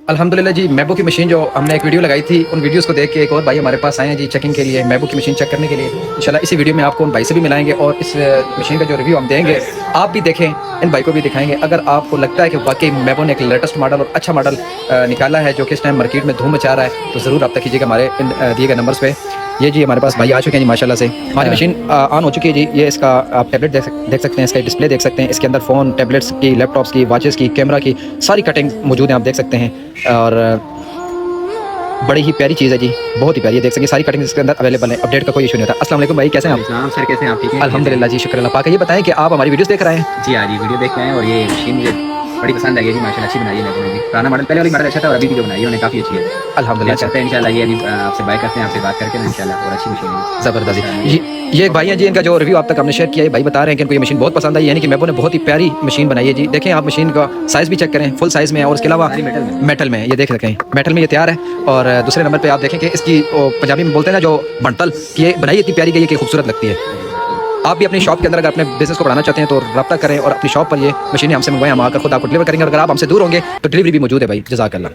अल्हम्दुलिल्लाह जी, मैबो की मशीन जो हमने एक वीडियो लगाई थी, उन वीडियोस को देख के एक और भाई हमारे पास आए हैं जी चेकिंग के लिए, मैबो की मशीन चेक करने के लिए। इंशाल्लाह इसी वीडियो में आपको उन भाई से भी मिलाएंगे और इस मशीन का जो रिव्यू हम देंगे आप भी देखें, इन भाई को भी दिखाएंगे। अगर आपको लगता है कि वाकई मैबो ने एक लेटेस्ट मॉडल और अच्छा मॉडल निकाला है जो कि इस टाइम मार्केट में धूम मचा रहा है, तो ज़रूर रब्ता कीजिएगा हमारे इन दिए गए नंबर्स पे। ये जी हमारे पास भाई आ चुके हैं जी माशाल्लाह से। हमारी मशीन ऑन हो चुकी है जी। ये इसका आप टैबलेट देख सकते हैं, इसका डिस्प्ले देख सकते हैं। इसके अंदर फ़ोन, टैबलेट्स की, लैपटॉप्स की, वॉचेस की, कैमरा की सारी कटिंग मौजूद हैं, आप देख सकते हैं। और बड़ी ही प्यारी चीज़ है जी, बहुत ही प्यारी है। देख सकते हैं सारी कटिंग इसके अंदर अवेलेबल है, अपडेट का कोई इशू नहीं होता। अस्सलाम वालेकुम भाई, कैसे हैं आप? सलाम सर, कैसे हैं आप? ठीक हैं? अल्हम्दुलिल्लाह जी, शुक्र अल्लाह पाक। ये बताएं कि आप हमारी वीडियोस देख रहे हैं? जी हाँ जी, वीडियो देख रहे हैं और ये मशीन मुझे बड़ी पसंद आई है जी, माशाल्लाह अच्छी बनाई है मैंने भी। पुराना मॉडल, पहले वाली मॉडल अच्छा था और अभी की जो बनाई है उन्होंने काफ़ी अच्छी है। अल्हम्दुलिल्लाह चाहते हैं इंशाल्लाह ये अभी आपसे बाय करते हैं, आपसे बात करके ना इंशाल्लाह और अच्छी मशीन है। ज़बरदस्त। ये एक भाई हैं जी, इनका जो रिव्यू आप तक हमने शेयर किया है, भाई बता रहे हैं कि इनको ये मशीन बहुत पसंद आई, यानी कि मैबो ने बहुत ही प्यारी मशीन बनाई है जी। देखें आप मशीन का साइज़ भी चेक करें, फुल साइज़ में है और इसके अलावा मेटल में, ये देख सकें मेटल में ये तैयार है। और दूसरे नंबर पर आप देखें कि इसकी पंजाबी में बोलते हैं ना जो बंटल, कि ये बनाई इतनी प्यारी गई है कि खूबसूरत लगती है। आप भी अपनी शॉप के अंदर अगर अपने बिजनेस को बढ़ाना चाहते हैं तो रब्ता करें और अपनी शॉप पर ये मशीनें हमसे मंगवाएं, हम आकर खुद आपको डिलीवर करेंगे। और अगर आप हमसे दूर होंगे तो डिलीवरी भी मौजूद है भाई। जज़ाकल्लाह।